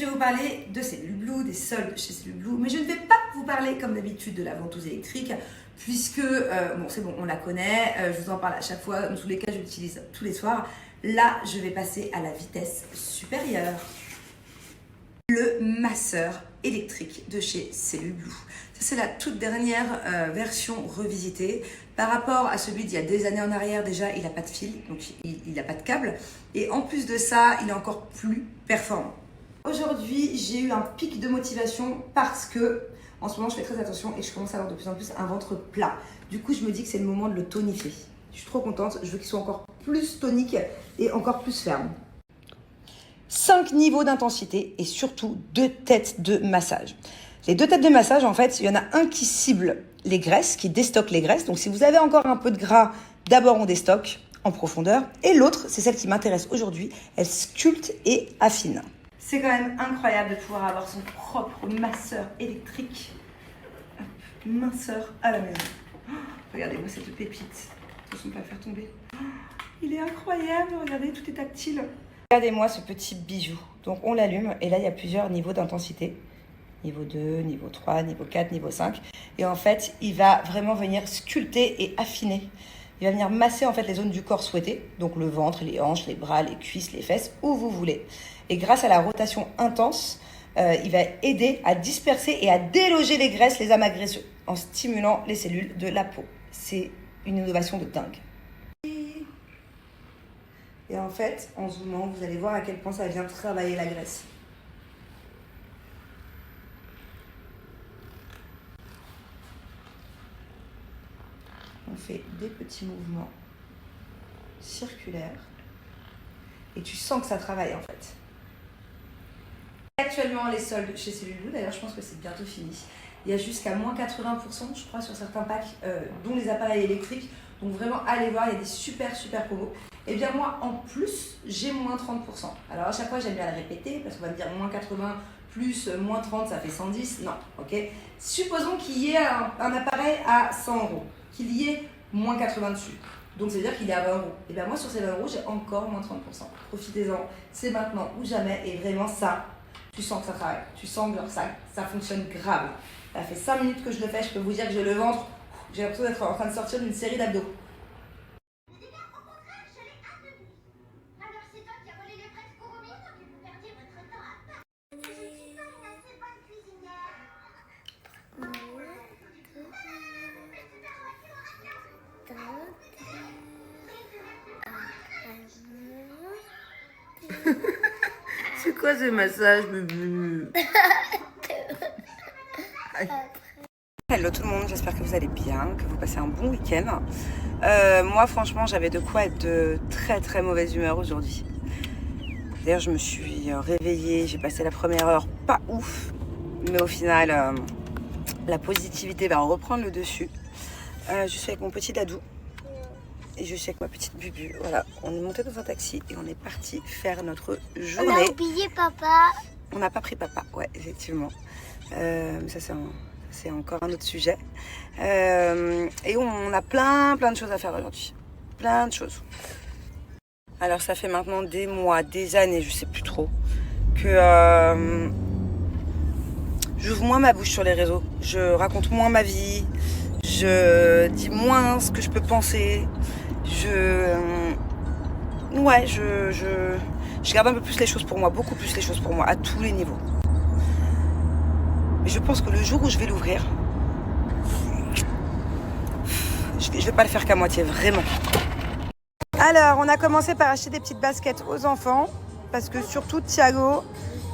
je vais vous parler de Cellule Blue, des soldes chez Cellule Blue, mais je ne vais pas vous parler comme d'habitude de la ventouse électrique, puisque, bon c'est bon, on la connaît, je vous en parle à chaque fois, dans tous les cas je l'utilise tous les soirs. Là, je vais passer à la vitesse supérieure. Le masseur électrique de chez Cellule Blue. Ça, c'est la toute dernière version revisitée. Par rapport à celui d'il y a des années en arrière, déjà, il n'a pas de fil, donc il n'a pas de câble. Et en plus de ça, il est encore plus performant. Aujourd'hui, j'ai eu un pic de motivation parce que, en ce moment, je fais très attention et je commence à avoir de plus en plus un ventre plat. Du coup, je me dis que c'est le moment de le tonifier. Je suis trop contente, je veux qu'il soit encore plus tonique et encore plus ferme. 5 niveaux d'intensité et surtout 2 têtes de massage. Les 2 têtes de massage, en fait, il y en a un qui cible les graisses, qui déstocke les graisses. Donc, si vous avez encore un peu de gras, d'abord on déstocke en profondeur. Et l'autre, c'est celle qui m'intéresse aujourd'hui. Elle sculpte et affine. C'est quand même incroyable de pouvoir avoir son propre masseur électrique. Minceur à la maison. Oh, regardez-moi cette pépite. Attention de ne pas la faire tomber. Oh, il est incroyable. Regardez, tout est tactile. Regardez-moi ce petit bijou. Donc on l'allume et là il y a plusieurs niveaux d'intensité. Niveau 2, niveau 3, niveau 4, niveau 5. Et en fait, il va vraiment venir sculpter et affiner. Il va venir masser en fait les zones du corps souhaitées. Donc le ventre, les hanches, les bras, les cuisses, les fesses, où vous voulez. Et grâce à la rotation intense, il va aider à disperser et à déloger les graisses, les amas graisseux, en stimulant les cellules de la peau. C'est une innovation de dingue. Et en fait, en zoomant, vous allez voir à quel point ça vient travailler la graisse. On fait des petits mouvements circulaires et tu sens que ça travaille en fait. Actuellement, les soldes chez Cellule Blue, d'ailleurs je pense que c'est bientôt fini. Il y a jusqu'à moins 80% je crois sur certains packs, dont les appareils électriques. Donc vraiment allez voir, il y a des super promos. Et bien moi en plus j'ai moins 30%. Alors à chaque fois j'aime bien la répéter parce qu'on va me dire moins 80 plus moins 30 ça fait 110. Non, ok. Supposons qu'il y ait un appareil à 100 €, qu'il y ait moins 80 dessus. Donc ça veut dire qu'il est à 20 €. Et bien moi sur ces 20 € j'ai encore moins 30%. Profitez-en, c'est maintenant ou jamais. Et vraiment ça, tu sens que ça travaille. Tu sens que ça fonctionne grave. Ça fait 5 minutes que je le fais, je peux vous dire que j'ai le ventre. J'ai l'impression d'être en train de sortir d'une série d'abdos. C'est quoi ce massage, bébé? Hello tout le monde, j'espère que vous allez bien, que vous passez un bon week-end. Moi franchement j'avais de quoi être de très mauvaise humeur aujourd'hui. D'ailleurs je me suis réveillée, j'ai passé la première heure pas ouf, mais au final la positivité va reprendre le dessus. Je suis avec mon petit dadou et je suis avec ma petite Bubu. Voilà, on est monté dans un taxi et on est parti faire notre journée. On a oublié papa. On n'a pas pris papa, ouais effectivement. Ça c'est encore un autre sujet. Et on a plein de choses à faire aujourd'hui. Plein de choses. Alors ça fait maintenant des mois, des années, je sais plus trop, que j'ouvre moins ma bouche sur les réseaux. Je raconte moins ma vie. Je dis moins ce que je peux penser. Je garde un peu plus les choses pour moi, beaucoup plus les choses pour moi, à tous les niveaux. Mais je pense que le jour où je vais l'ouvrir, je vais pas le faire qu'à moitié, vraiment. Alors, on a commencé par acheter des petites baskets aux enfants, parce que surtout Thiago,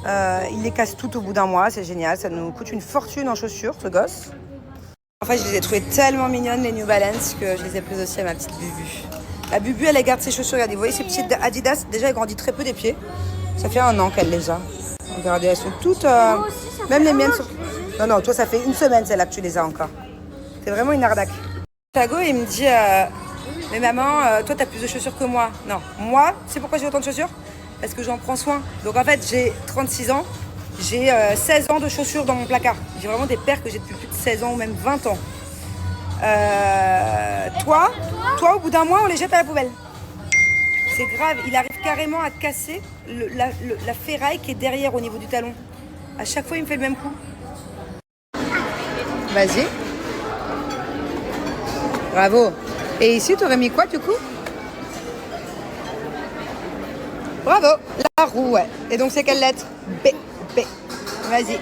il les casse toutes au bout d'un mois, c'est génial, ça nous coûte une fortune en chaussures, ce gosse. En fait, je les ai trouvées tellement mignonnes, les New Balance, que je les ai prises aussi à ma petite Bubu. La Bubu, elle garde ses chaussures, regardez, vous voyez ces petites Adidas, déjà elle grandit très peu des pieds. Ça fait 1 an qu'elle les a. Regardez, elles sont toutes... même les miennes sont... Non, toi ça fait 1 semaine celle-là que tu les as encore. C'est vraiment une arnaque. Thiago, il me dit, mais maman, toi t'as plus de chaussures que moi. Non, moi, c'est pourquoi j'ai autant de chaussures? Parce que j'en prends soin. Donc en fait, j'ai 36 ans, j'ai 16 ans de chaussures dans mon placard. J'ai vraiment des paires que j'ai depuis plus de 16 ans ou même 20 ans. Toi, au bout d'un mois, on les jette à la poubelle. C'est grave, il arrive carrément à casser la ferraille qui est derrière au niveau du talon. À chaque fois, il me fait le même coup. Vas-y. Bravo. Et ici, tu aurais mis quoi du coup? Bravo. La roue, ouais. Et donc, c'est quelle lettre? B. B. Vas-y.